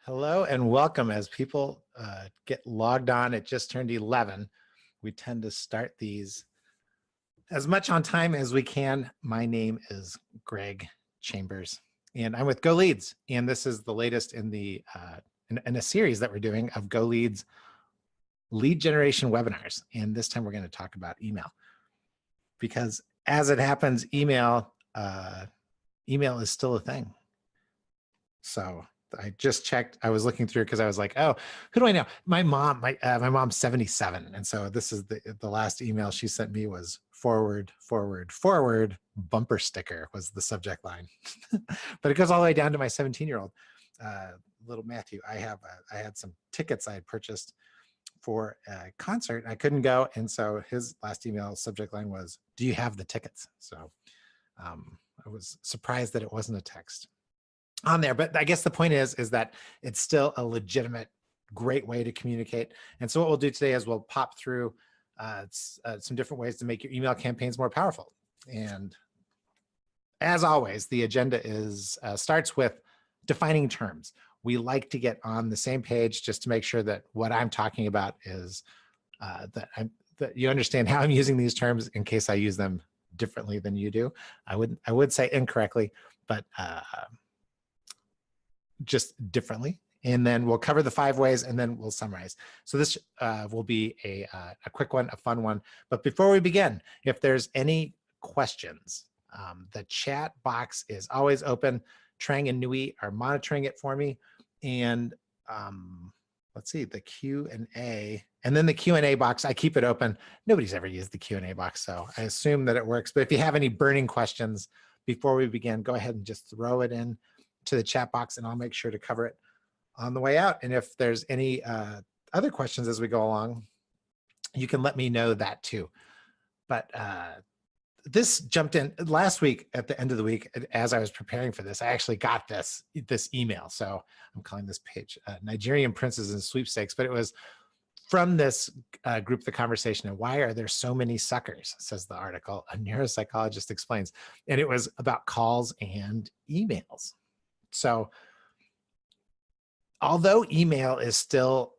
Hello and welcome. As people get logged on, it just turned 11. We tend to start these as much on time as we can. My name is Greg Chambers, and I'm with GoLeads, and this is the latest in a series that we're doing of GoLeads lead generation webinars. And this time we're going to talk about email, because as it happens, email is still a thing. So I just checked. I was looking through because I was like, oh, who do I know? My mom, my mom's 77. And so this is the last email she sent me was forward, bumper sticker was the subject line. But it goes all the way down to my 17-year-old, little Matthew. I had some tickets I had purchased for a concert. I couldn't go. And so his last email subject line was, do you have the tickets? So I was surprised that it wasn't a text on there, but I guess the point is that it's still a legitimate, great way to communicate. And so what we'll do today is we'll pop through some different ways to make your email campaigns more powerful. And as always, the agenda starts with defining terms. We like to get on the same page just to make sure that what I'm talking about is that you understand how I'm using these terms in case I use them differently than you do. I would say incorrectly, but just differently. And then we'll cover the 5 ways and then we'll summarize. So this will be a quick one, a fun one. But before we begin, if there's any questions, the chat box is always open. Trang and Nui are monitoring it for me. And let's see, the Q&A, and then the Q&A box, I keep it open. Nobody's ever used the Q&A box, so I assume that it works. But if you have any burning questions before we begin, go ahead and just throw it in to the chat box and I'll make sure to cover it on the way out. And if there's any other questions as we go along, you can let me know that too. But this jumped in last week at the end of the week. As I was preparing for this, I actually got this email. So I'm calling this page Nigerian Princes and Sweepstakes, but it was from this group, The Conversation, and why are there so many suckers, says the article, a neuropsychologist explains. And it was about calls and emails. So although email is still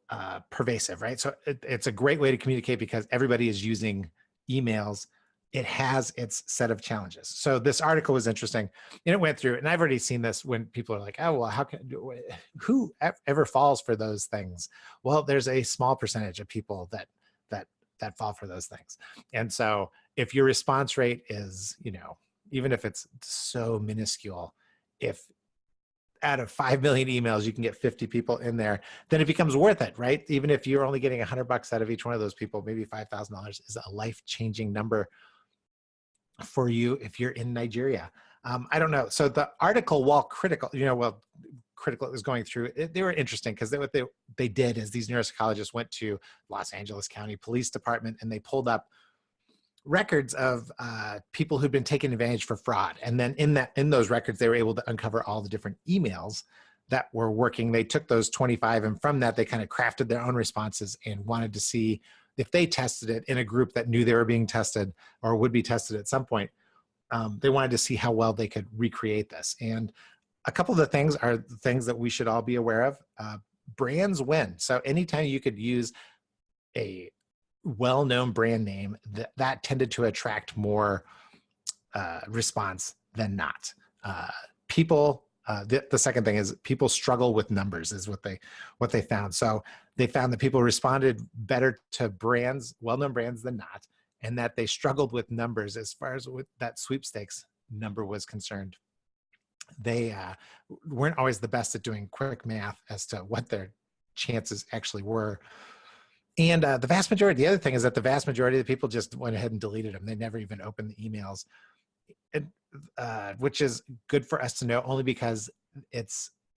pervasive, right? So it's a great way to communicate because everybody is using emails. It has its set of challenges. So this article was interesting and it went through, and I've already seen this when people are like, oh, well, who ever falls for those things? Well, there's a small percentage of people that fall for those things. And so if your response rate is, even if it's so minuscule, if out of 5 million emails, you can get 50 people in there, then it becomes worth it, right? Even if you're only getting $100 out of each one of those people, maybe $5,000 is a life-changing number for you if you're in Nigeria. I don't know. So the article, while critical, critical it was going through, they were interesting because what they did is these neuropsychologists went to Los Angeles County Police Department and they pulled up records of people who'd been taken advantage for fraud. And then in those records, they were able to uncover all the different emails that were working. They took those 25 and from that, they kind of crafted their own responses and wanted to see if they tested it in a group that knew they were being tested or would be tested at some point. They wanted to see how well they could recreate this. And a couple of the things are the things that we should all be aware of. Brands win. So anytime you could use a well-known brand name, that tended to attract more response than not. The second thing is people struggle with numbers is what they found. So they found that people responded better to brands, well-known brands than not, and that they struggled with numbers as far as with that sweepstakes number was concerned. They weren't always the best at doing quick math as to what their chances actually were. And the other thing is that the vast majority of the people just went ahead and deleted them. They never even opened the emails, which is good for us to know only because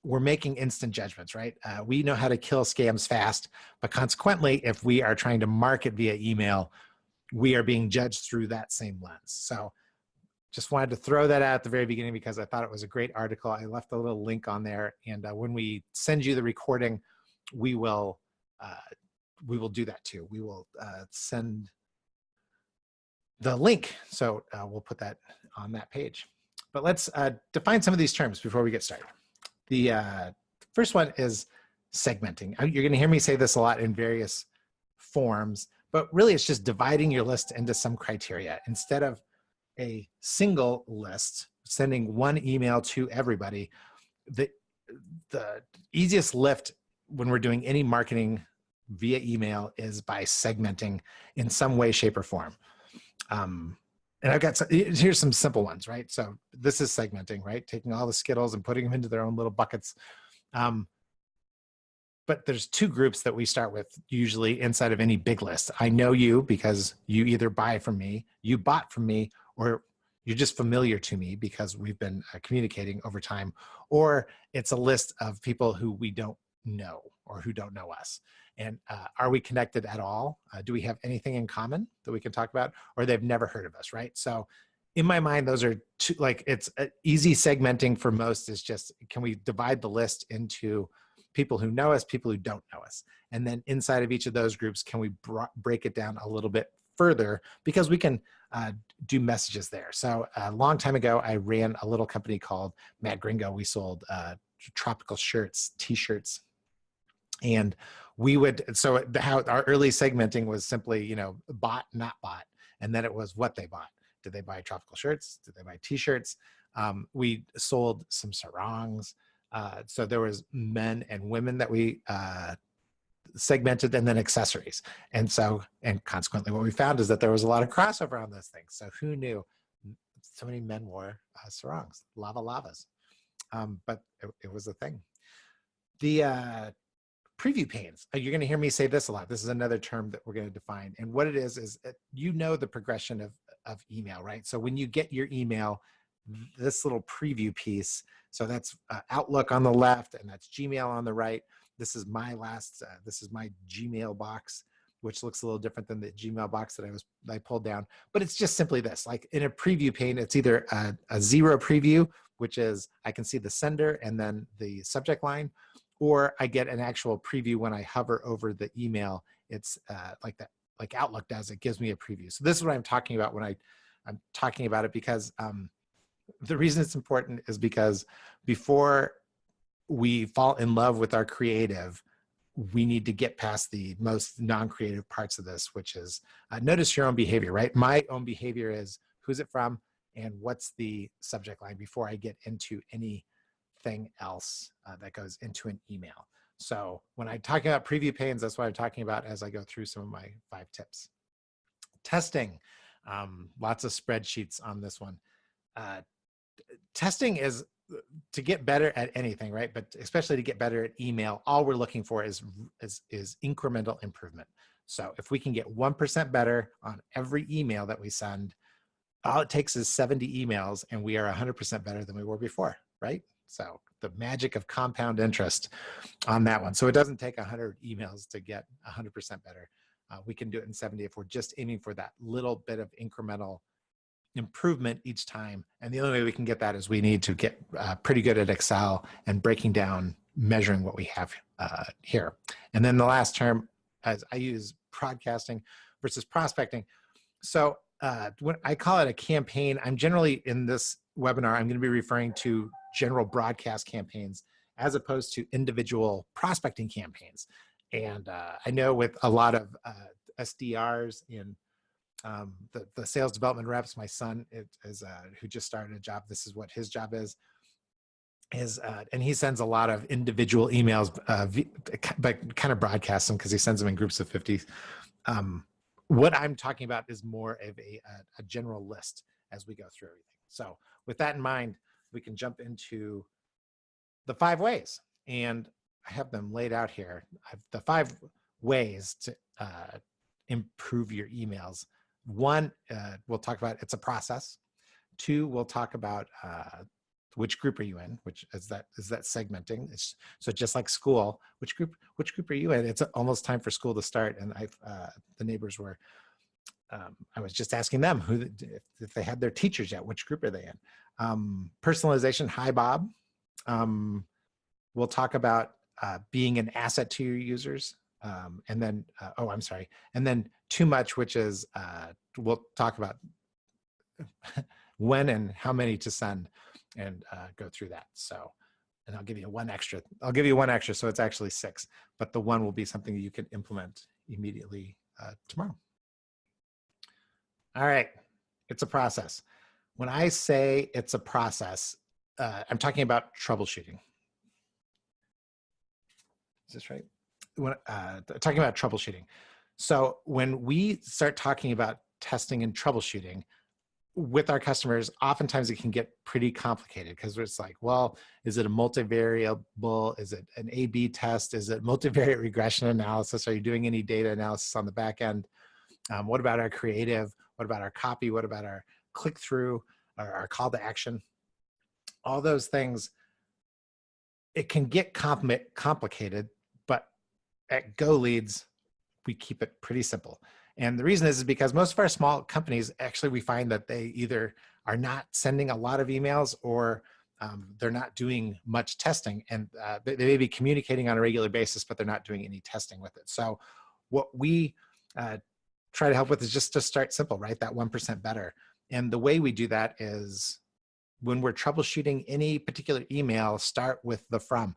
we're making instant judgments, right? We know how to kill scams fast, but consequently, if we are trying to market via email, we are being judged through that same lens. So just wanted to throw that out at the very beginning because I thought it was a great article. I left a little link on there. And when we send you the recording, we will do that too. We will send the link. So we'll put that on that page. But let's define some of these terms before we get started. The first one is segmenting. You're going to hear me say this a lot in various forms, but really it's just dividing your list into some criteria. Instead of a single list, sending one email to everybody, the easiest lift when we're doing any marketing via email is by segmenting in some way, shape, or form. And I've got here's some simple ones, right? So this is segmenting, right? Taking all the Skittles and putting them into their own little buckets. But there's two groups that we start with usually inside of any big list. I know you because you either buy from me, you bought from me, or you're just familiar to me because we've been communicating over time, or it's a list of people who we don't know or who don't know us. And are we connected at all? Do we have anything in common that we can talk about, or they've never heard of us, right? So in my mind, those are two, like it's easy segmenting for most is just, can we divide the list into people who know us, people who don't know us? And then inside of each of those groups, can we break it down a little bit further because we can do messages there. So a long time ago, I ran a little company called Mad Gringo. We sold tropical shirts, t-shirts. And we would, so how our early segmenting was simply, you know, bought, not bought. And then it was what they bought. Did they buy tropical shirts? Did they buy t-shirts? We sold some sarongs. So there was men and women that we segmented, and then accessories. And so, and consequently, what we found is that there was a lot of crossover on those things. So who knew so many men wore sarongs, lavas. But it was a thing. The preview panes. You're going to hear me say this a lot. This is another term that we're going to define. And what it is you know the progression of email, right? So when you get your email, this little preview piece, so that's Outlook on the left, and that's Gmail on the right. This is my this is my Gmail box, which looks a little different than the Gmail box that I pulled down. But it's just simply this, like in a preview pane, it's either a zero preview, which is I can see the sender and then the subject line, or I get an actual preview when I hover over the email. It's like that, like Outlook does, it gives me a preview. So this is what I'm talking about when I'm talking about it, because the reason it's important is because before we fall in love with our creative, we need to get past the most non-creative parts of this, which is notice your own behavior, right? My own behavior is who's it from and what's the subject line before I get into anything else that goes into an email. So when I'm talking about preview panes, that's what I'm talking about as I go through some of my 5 tips. Testing, lots of spreadsheets on this one. Testing is to get better at anything, right? But especially to get better at email, all we're looking for is incremental improvement. So if we can get 1% better on every email that we send, all it takes is 70 emails and we are 100% better than we were before, right? So the magic of compound interest on that one. So it doesn't take 100 emails to get 100% better. We can do it in 70 if we're just aiming for that little bit of incremental improvement each time. And the only way we can get that is we need to get pretty good at Excel and breaking down, measuring what we have here. And then the last term, as I use broadcasting versus prospecting. So when I call it a campaign, I'm generally in this webinar, I'm going to be referring to general broadcast campaigns as opposed to individual prospecting campaigns. And I know with a lot of SDRs in the sales development reps, my son is who just started a job, this is what his job is and he sends a lot of individual emails, but kind of broadcasts them because he sends them in groups of 50. What I'm talking about is more of a general list as we go through everything. So with that in mind, we can jump into the 5 ways, and I have them laid out here. The 5 ways to improve your emails. 1, we'll talk about it's a process. 2, we'll talk about which group are you in, which is that segmenting. So just like school, which group are you in? It's almost time for school to start, and the neighbors were. I was just asking them if they had their teachers yet. Which group are they in? Personalization. Hi, Bob. We'll talk about being an asset to your users. And then, I'm sorry. And then too much, which is we'll talk about when and how many to send and go through that. So and I'll give you one extra. I'll give you one extra, so it's actually 6. But the one will be something that you can implement immediately tomorrow. All right, it's a process. When I say it's a process, I'm talking about troubleshooting. Is this right? When talking about troubleshooting. So when we start talking about testing and troubleshooting with our customers, oftentimes it can get pretty complicated because it's like, well, is it a multivariable? Is it an A/B test? Is it multivariate regression analysis? Are you doing any data analysis on the back end? What about our creative? What about our copy? What about our click-through, our call to action? All those things, it can get complicated, but at GoLeads, we keep it pretty simple. And the reason is because most of our small companies, actually, we find that they either are not sending a lot of emails or they're not doing much testing. And they may be communicating on a regular basis, but they're not doing any testing with it. So what we try to help with is just to start simple, right? That 1% better. And the way we do that is when we're troubleshooting any particular email, start with the from.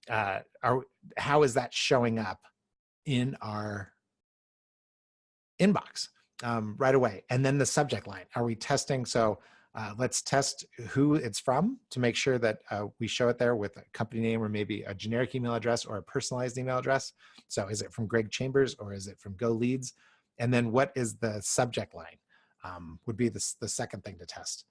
How is that showing up in our inbox right away? And then the subject line. Are we testing? So let's test who it's from to make sure that we show it there with a company name or maybe a generic email address or a personalized email address. So is it from Greg Chambers or is it from GoLeads? And then what is the subject line would be the second thing to test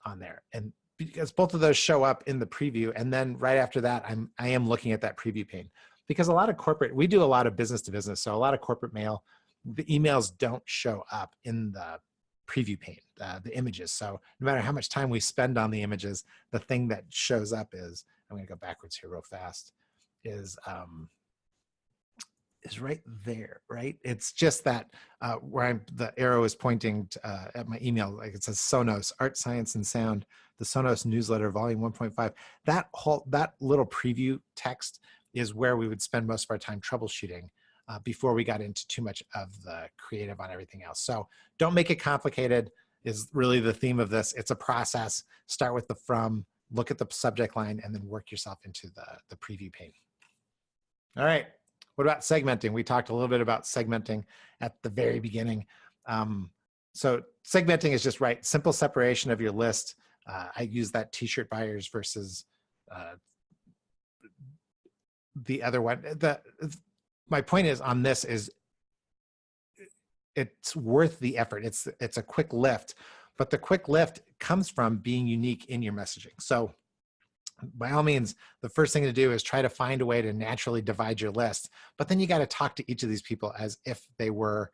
on there. And because both of those show up in the preview, and then right after that, I am looking at that preview pane. Because a lot of corporate, we do a lot of business to business, so a lot of corporate mail, the emails don't show up in the preview pane, the images. So no matter how much time we spend on the images, the thing that shows up is, I'm gonna go backwards here real fast, is right there, right? It's just that where the arrow is pointing to, at my email, like it says Sonos, Art, Science, and Sound, the Sonos newsletter, volume 1.5. That little preview text is where we would spend most of our time troubleshooting before we got into too much of the creative on everything else. So don't make it complicated is really the theme of this. It's a process. Start with the from, look at the subject line, and then work yourself into the preview pane. All right. What about segmenting? We talked a little bit about segmenting at the very beginning. So segmenting is just right, simple separation of your list. I use that t-shirt buyers versus the other one. My point is on this is it's worth the effort. It's a quick lift, but the quick lift comes from being unique in your messaging. So by all means, the first thing to do is try to find a way to naturally divide your list, but then you got to talk to each of these people as if they were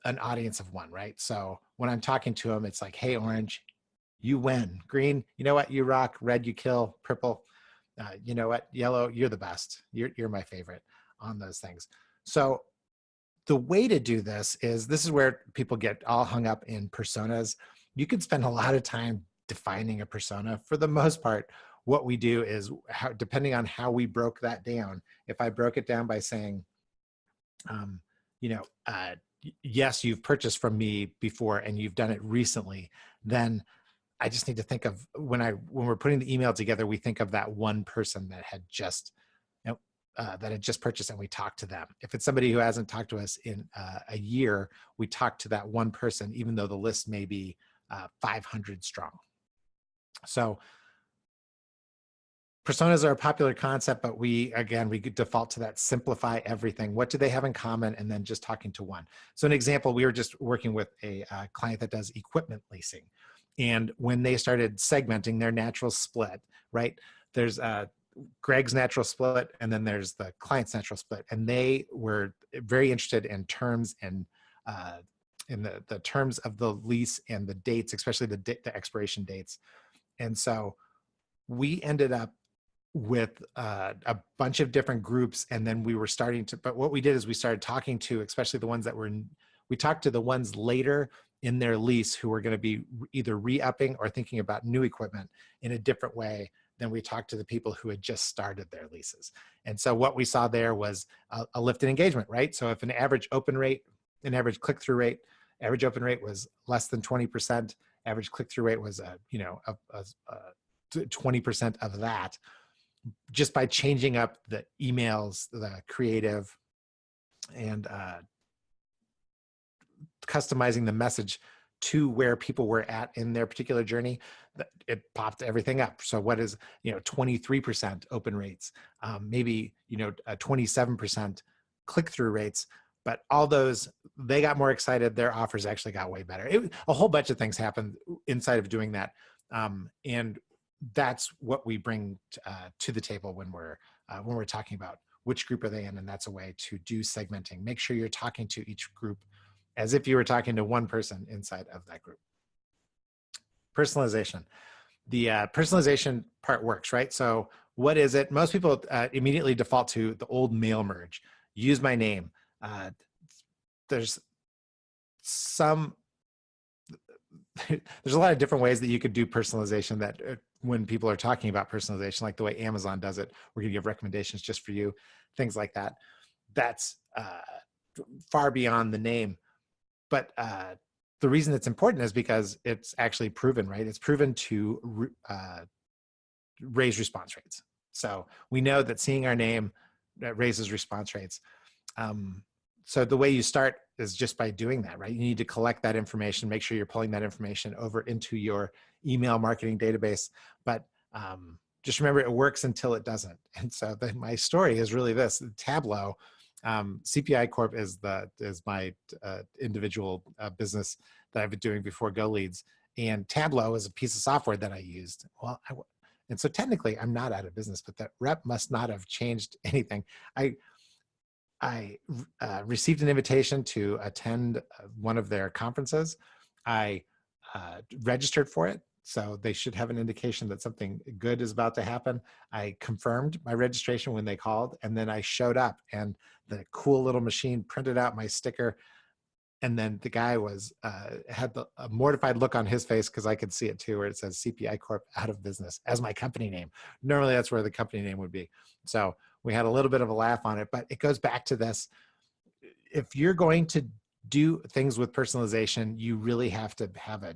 an audience of one, right? So when I'm talking to them, it's like, hey, orange, you win. Green, you know what? You rock. Red, you kill. Purple, you know what? Yellow, you're the best. You're my favorite on those things. So the way to do this is where people get all hung up in personas. You could spend a lot of time defining a persona. For the most part, what we do is, depending on how we broke that down, if I broke it down by saying, yes, you've purchased from me before and you've done it recently, then I just need to think of when we're putting the email together, we think of that one person that had just purchased and we talk to them. If it's somebody who hasn't talked to us in a year, we talk to that one person, even though the list may be 500 strong. So personas are a popular concept, but we default to that simplify everything. What do they have in common? And then just talking to one. So an example, we were just working with a client that does equipment leasing. And when they started segmenting their natural split, right? There's Greg's natural split, and then there's the client's natural split. And they were very interested in terms and in the terms of the lease and the dates, especially the expiration dates. And so we ended up with a bunch of different groups, and then we were starting to, but what we did is we started talking to, especially the ones that we talked to the ones later in their lease who were going to be either re-upping or thinking about new equipment in a different way than we talked to the people who had just started their leases. And so what we saw there was a lift in engagement, right? So if an average open rate, an average click-through rate, average open rate was less than 20%, average click-through rate was 20% of that just by changing up the emails, the creative, and customizing the message to where people were at in their particular journey. It popped everything up. So what is, 23% open rates, maybe, 27% click-through rates, but all those, they got more excited. Their offers actually got way better. A whole bunch of things happened inside of doing that. And that's what we bring to the table when we're talking about which group are they in, and that's a way to do segmenting. Make sure you're talking to each group as if you were talking to one person inside of that group. Personalization. The personalization part works, right? So what is it? Most people immediately default to the old mail merge. Use my name. There's a lot of different ways that you could do personalization that when people are talking about personalization, like the way Amazon does it, we're gonna give recommendations just for you, things like that. That's far beyond the name. But the reason it's important is because it's actually proven, right? It's proven to raise response rates. So we know that seeing our name raises response rates. So the way you start is just by doing that, right? You need to collect that information, make sure you're pulling that information over into your email marketing database. But just remember, it works until it doesn't. And so my story is really this: Tableau. CPI Corp is my individual business that I've been doing before GoLeads, and Tableau is a piece of software that I used. Well, and so technically I'm not out of business, but that rep must not have changed anything. I received an invitation to attend one of their conferences. I registered for it, so they should have an indication that something good is about to happen. I confirmed my registration when they called, and then I showed up, and the cool little machine printed out my sticker. And then the guy had a mortified look on his face, because I could see it too, where it says CPI Corp out of business as my company name. Normally that's where the company name would be. So we had a little bit of a laugh on it, but it goes back to this. If you're going to do things with personalization, you really have to have a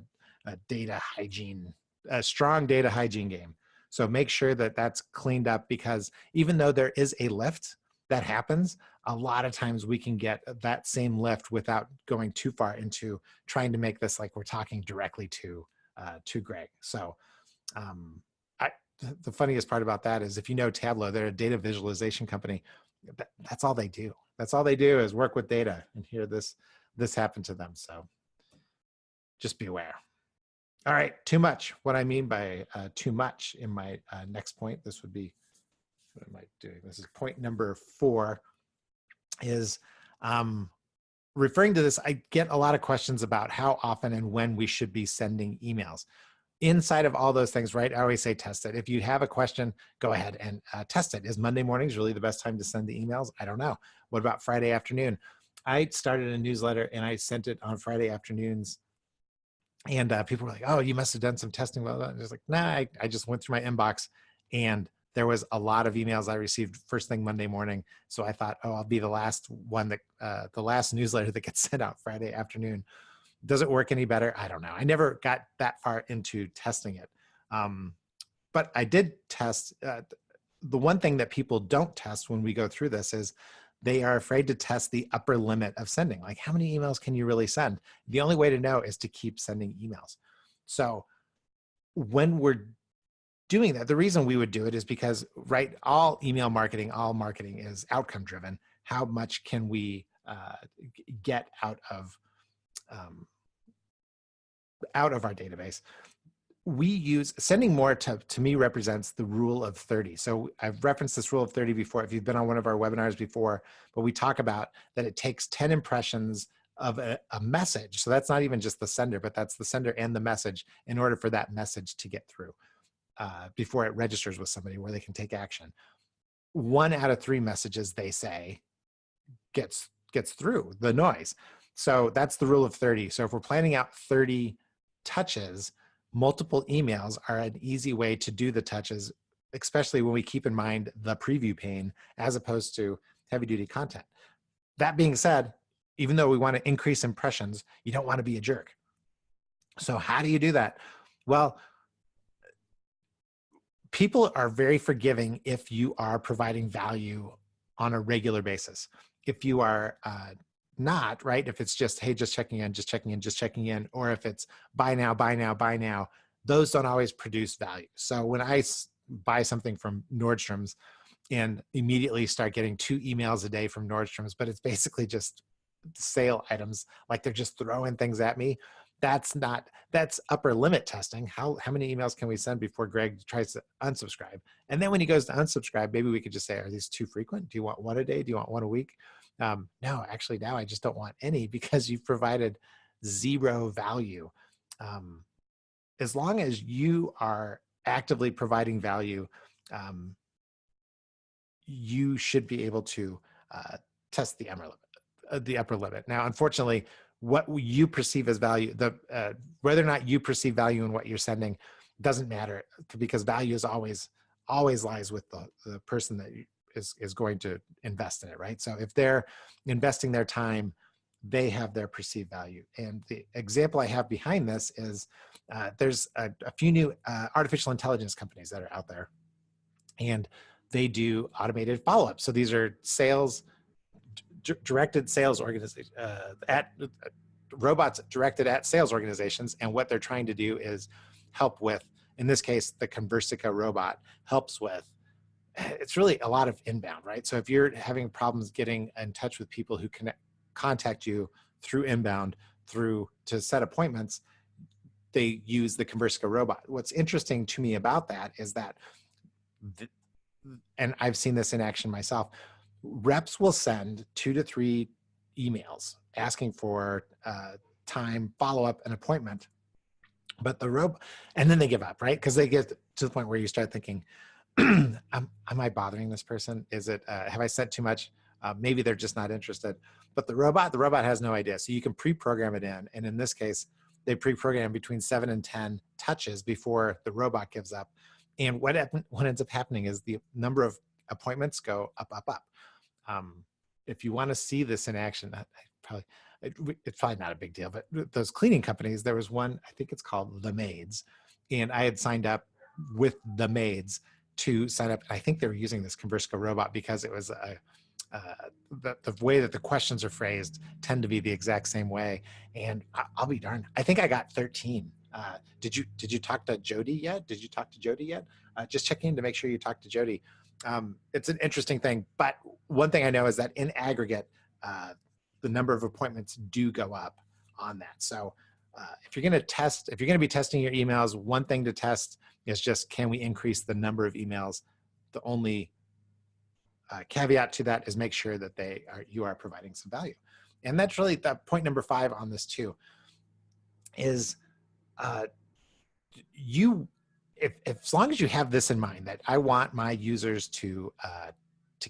data hygiene, a strong data hygiene game. So make sure that that's cleaned up, because even though there is a lift that happens, a lot of times we can get that same lift without going too far into trying to make this like we're talking directly to Greg. So the funniest part about that is, if you know Tableau, they're a data visualization company. That's all they do. That's all they do is work with data. And here this happened to them. So just beware. All right, too much. What I mean by too much in my next point, this would be, what am I doing? This is point number 4, is referring to this. I get a lot of questions about how often and when we should be sending emails. Inside of all those things, right? I always say test it. If you have a question, go ahead and test it. Is Monday mornings really the best time to send the emails? I don't know. What about Friday afternoon? I started a newsletter and I sent it on Friday afternoons. And people were like, oh, you must have done some testing. Well, I was like, nah, I just went through my inbox, and there was a lot of emails I received first thing Monday morning. So I thought, oh, I'll be the last one the last newsletter that gets sent out Friday afternoon. Does it work any better? I don't know. I never got that far into testing it. But I did test. The one thing that people don't test when we go through this is they are afraid to test the upper limit of sending. Like, how many emails can you really send? The only way to know is to keep sending emails. So when we're doing that, the reason we would do it is because, right, all email marketing, all marketing is outcome driven. How much can we get out of our database? We use sending more to me represents the rule of 30. So I've referenced this rule of 30 before, if you've been on one of our webinars before, but we talk about that it takes 10 impressions of a message. So that's not even just the sender, but that's the sender and the message, in order for that message to get through before it registers with somebody where they can take action. 1 out of 3 messages, they say, gets through the noise. So that's the rule of 30. So if we're planning out 30 touches, multiple emails are an easy way to do the touches, especially when we keep in mind the preview pane as opposed to heavy duty content. That being said, even though we want to increase impressions, you don't want to be a jerk. So how do you do that? Well, people are very forgiving if you are providing value on a regular basis. If you are not, right, if it's just, hey, just checking in, just checking in, just checking in, or if it's buy now, buy now, buy now, those don't always produce value. So when I buy something from Nordstrom's and immediately start getting 2 emails a day from Nordstrom's, but it's basically just sale items, like they're just throwing things at me, that's upper limit testing. How many emails can we send before Greg tries to unsubscribe? And then when he goes to unsubscribe, maybe we could just say, are these too frequent? Do you want one a day? Do you want one a week? No, actually now I just don't want any, because you've provided 0 value. As long as you are actively providing value, you should be able to test the upper limit. Now, unfortunately, what you perceive as value, whether or not you perceive value in what you're sending doesn't matter, because value is always lies with the person that is going to invest in it, right? So if they're investing their time, they have their perceived value. And the example I have behind this is there's a few new artificial intelligence companies that are out there, and they do automated follow-up. So these are directed sales organizations, robots directed at sales organizations. And what they're trying to do is help with, in this case, the Conversica robot helps with, it's really a lot of inbound, right? So if you're having problems getting in touch with people who contact you through inbound, to set appointments, they use the Conversica robot. What's interesting to me about that is that, and I've seen this in action myself, reps will send 2 to 3 emails asking for time, follow-up, an appointment, but the robot, and then they give up, right? Because they get to the point where you start thinking, am I bothering this person? Is it, have I said too much? Maybe they're just not interested. But the robot has no idea. So you can pre-program it in. And in this case, they pre-program between 7 and 10 touches before the robot gives up. And what ends up happening is the number of appointments go up, up, up. If you want to see this in action, it's probably not a big deal, but those cleaning companies, there was one, I think it's called The Maids, and I had signed up with The Maids to sign up. I think they were using this Conversica robot because it was the way that the questions are phrased tend to be the exact same way. And I'll be darned, I think I got 13. Did you talk to Jody yet? Did you talk to Jody yet? Just check in to make sure you talk to Jody. It's an interesting thing, but one thing I know is that in aggregate, the number of appointments do go up on that. So if you're going to be testing your emails, one thing to test is just, can we increase the number of emails? The only caveat to that is make sure that you are providing some value. And that's really the point number 5 on this too, is as long as you have this in mind, that I want my users to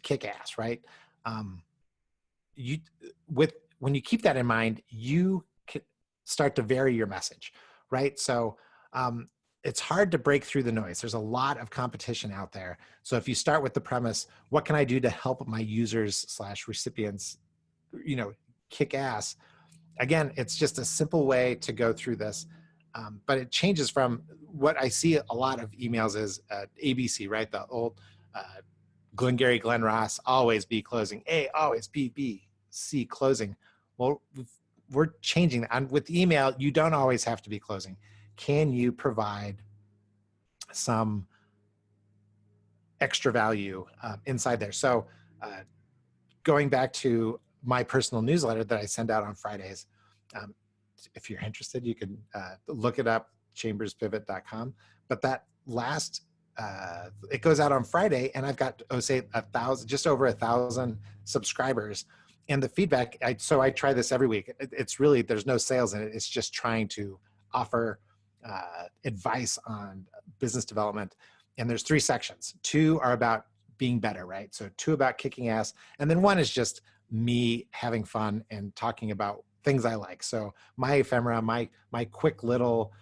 kick ass, right? When you keep that in mind, you can start to vary your message, right? So it's hard to break through the noise. There's a lot of competition out there. So if you start with the premise, what can I do to help my users / recipients, kick ass? Again, it's just a simple way to go through this. But it changes from what I see a lot of emails is ABC, right? The old Glengarry Glen Ross, always be closing. A, always B, C, closing. Well, we're changing that. And with email, you don't always have to be closing. Can you provide some extra value inside there? So going back to my personal newsletter that I send out on Fridays, if you're interested, you can look it up, chamberspivot.com. But that last, it goes out on Friday, and I've got, just over 1,000 subscribers. And the feedback, so I try this every week. It's really, there's no sales in it. It's just trying to offer advice on business development. And there's 3 sections. 2 are about being better, right? So 2 about kicking ass. And then 1 is just me having fun and talking about things I like. So my ephemera, my quick little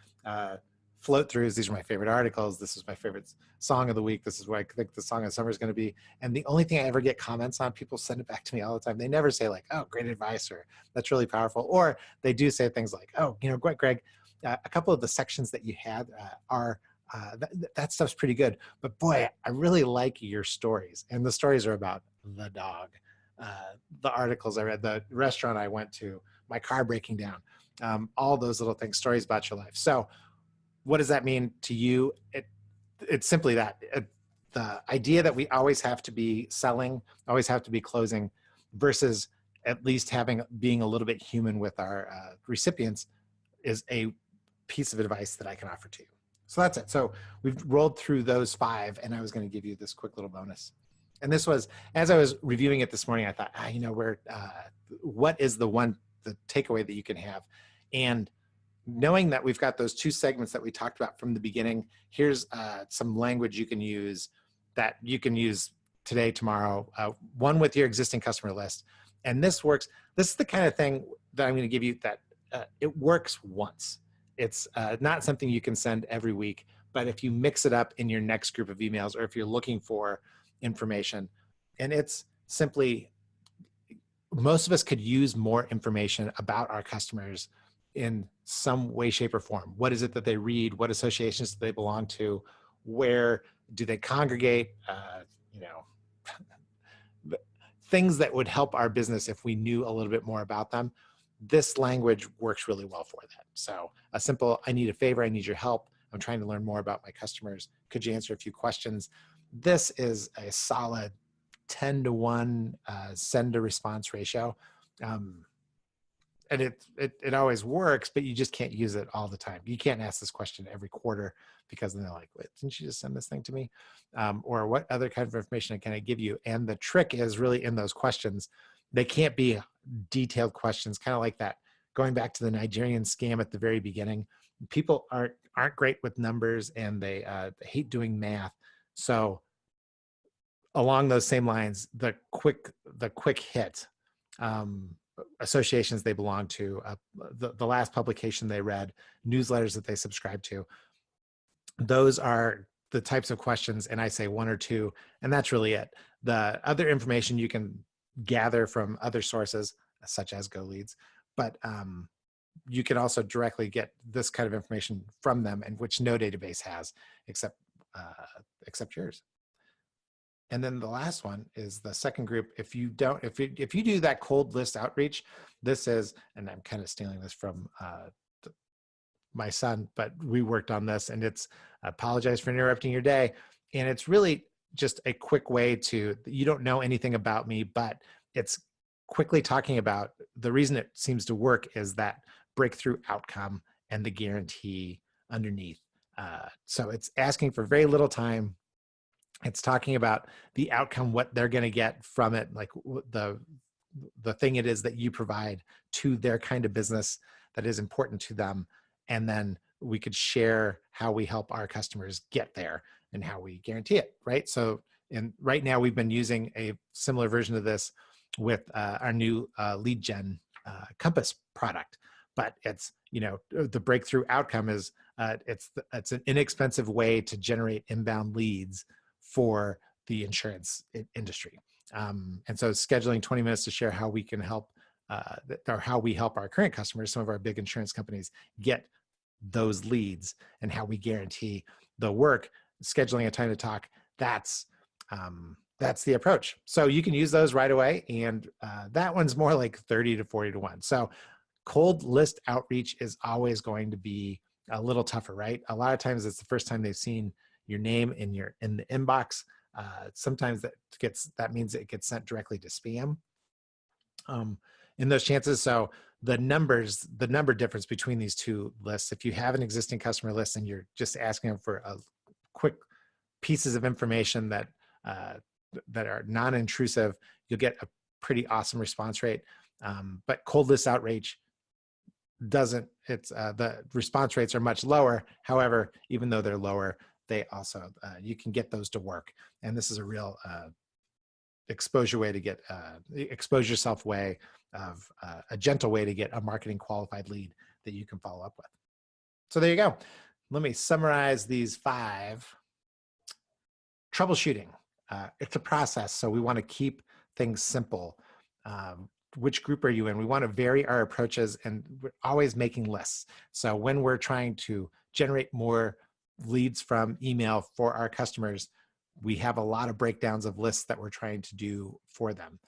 float throughs, these are my favorite articles. This is my favorite song of the week. This is what I think the song of summer is going to be. And the only thing I ever get comments on, people send it back to me all the time. They never say like, oh, great advice, or that's really powerful. Or they do say things like, oh, Greg, a couple of the sections that you had are that stuff's pretty good. But boy, I really like your stories. And the stories are about the dog, the articles I read, the restaurant I went to, my car breaking down, all those little things, stories about your life. So what does that mean to you? It's simply that the idea that we always have to be selling, always have to be closing, versus at least being a little bit human with our recipients is a piece of advice that I can offer to you. So that's it. So we've rolled through those 5, and I was going to give you this quick little bonus. And this was, as I was reviewing it this morning, I thought, what is the takeaway that you can have? And knowing that we've got those 2 segments that we talked about from the beginning, here's some language you can use today, tomorrow, one with your existing customer list. And this works. This is the kind of thing that I'm going to give you that it works once. It's not something you can send every week, but if you mix it up in your next group of emails, or if you're looking for information, and it's simply, most of us could use more information about our customers in some way, shape, or form. What is it that they read? What associations do they belong to? Where do they congregate? Things that would help our business if we knew a little bit more about them. This language works really well for that. So a simple, I need a favor, I need your help, I'm trying to learn more about my customers. Could you answer a few questions? This is a solid 10-to-1 send to response ratio. And it always works, but you just can't use it all the time. You can't ask this question every quarter, because then they're like, wait, didn't you just send this thing to me? Or what other kind of information can I give you? And the trick is really in those questions. They can't be detailed questions, kind of like that, going back to the Nigerian scam at the very beginning. People aren't great with numbers, and they hate doing math. So along those same lines, the quick hit, associations they belong to, the last publication they read, newsletters that they subscribe to, those are the types of questions. And I say 1 or 2, and that's really it. The other information you can gather from other sources, such as GoLeads, but you can also directly get this kind of information from them, and which no database has except yours. And then the last one is the second group. If you do that cold list outreach, this is, and I'm kind of stealing this from my son, but we worked on this, and it's, apologize for interrupting your day. And it's really just a quick way to, you don't know anything about me, but it's quickly talking about the reason it seems to work is that breakthrough outcome and the guarantee underneath. So it's asking for very little time. It's talking about the outcome, what they're going to get from it, like the thing it is that you provide to their kind of business that is important to them. And then we could share how we help our customers get there and how we guarantee it, right? So, and right now we've been using a similar version of this with our new lead gen Compass product. But it's, the breakthrough outcome is it's an inexpensive way to generate inbound leads for the insurance industry. And so scheduling 20 minutes to share how we can help, or how we help our current customers, some of our big insurance companies, get those leads, and how we guarantee the work, scheduling a time to talk. That's the approach. So you can use those right away. And that one's more like 30 to 40 to 1. So cold list outreach is always going to be a little tougher, right? A lot of times it's the first time they've seen your name in the inbox. Sometimes that means it gets sent directly to spam. In those chances, so the number difference between these 2 lists, if you have an existing customer list and you're just asking them for a quick pieces of information that are non-intrusive, you'll get a pretty awesome response rate. But cold list outreach doesn't, the response rates are much lower. However, even though they're lower, they also, you can get those to work. And this is a real expose yourself way of a gentle way to get a marketing qualified lead that you can follow up with. So there you go. Let me summarize these 5. Troubleshooting. It's a process, so we want to keep things simple. Which group are you in? We want to vary our approaches, and we're always making lists. So when we're trying to generate more leads from email for our customers, we have a lot of breakdowns of lists that we're trying to do for them.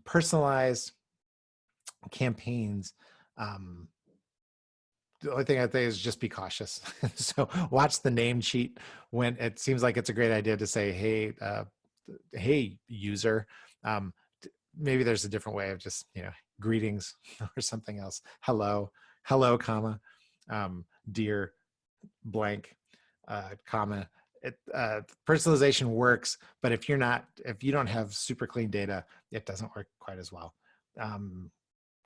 Personalized campaigns. The only thing I'd say is just be cautious. So watch the name sheet when it seems like it's a great idea to say, hey, user. Maybe there's a different way of just, greetings or something else. Hello, comma, dear blank, comma. Personalization works, but if you don't have super clean data, it doesn't work quite as well.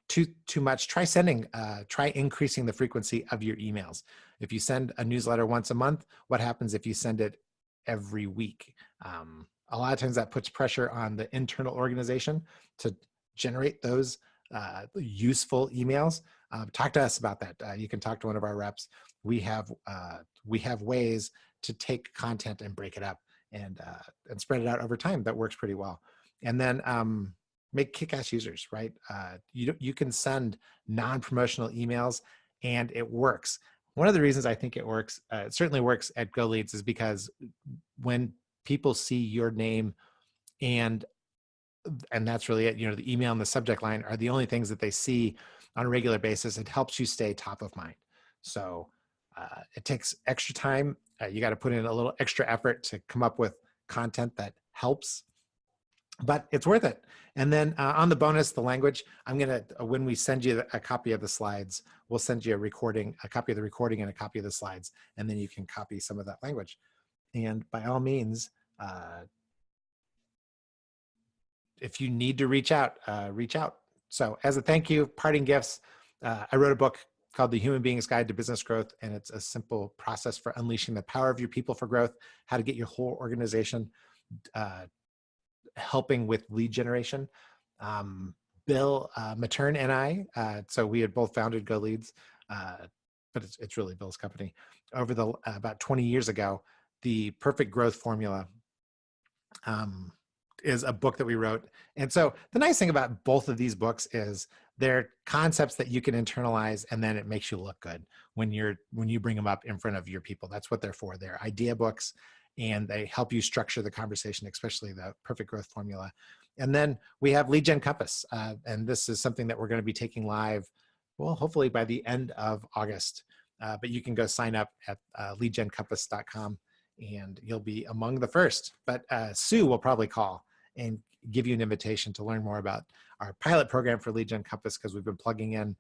Too much, try increasing the frequency of your emails. If you send a newsletter once a month, what happens if you send it every week? A lot of times that puts pressure on the internal organization to generate those useful emails. Talk to us about that. You can talk to one of our reps. We have ways to take content and break it up and spread it out over time. That works pretty well. And then make kick-ass users, right? You can send non-promotional emails and it works. One of the reasons I think it works, it certainly works at GoLeads, is because when people see your name and that's really it, the email and the subject line are the only things that they see on a regular basis, it helps you stay top of mind. So it takes extra time. You got to put in a little extra effort to come up with content that helps, but it's worth it. And then on the bonus, the language, when we send you a copy of the slides, we'll send you a copy of the recording and a copy of the slides, and then you can copy some of that language. And by all means, if you need to reach out, reach out. So as a thank you, parting gifts, I wrote a book called The Human Being's Guide to Business Growth, and it's a simple process for unleashing the power of your people for growth, how to get your whole organization helping with lead generation. Bill Matern and I, so we had both founded GoLeads, but it's really Bill's company. Over about 20 years ago, the Perfect Growth Formula is a book that we wrote. And so the nice thing about both of these books is they're concepts that you can internalize, and then it makes you look good when you bring them up in front of your people. That's what they're for. They're idea books, and they help you structure the conversation, especially the Perfect Growth Formula. And then we have Lead Gen Compass, and this is something that we're going to be taking live, well, hopefully by the end of August. But you can go sign up at leadgencompass.com, and you'll be among the first. But Sue will probably call and give you an invitation to learn more about our pilot program for Lead Gen Compass, because we've been plugging in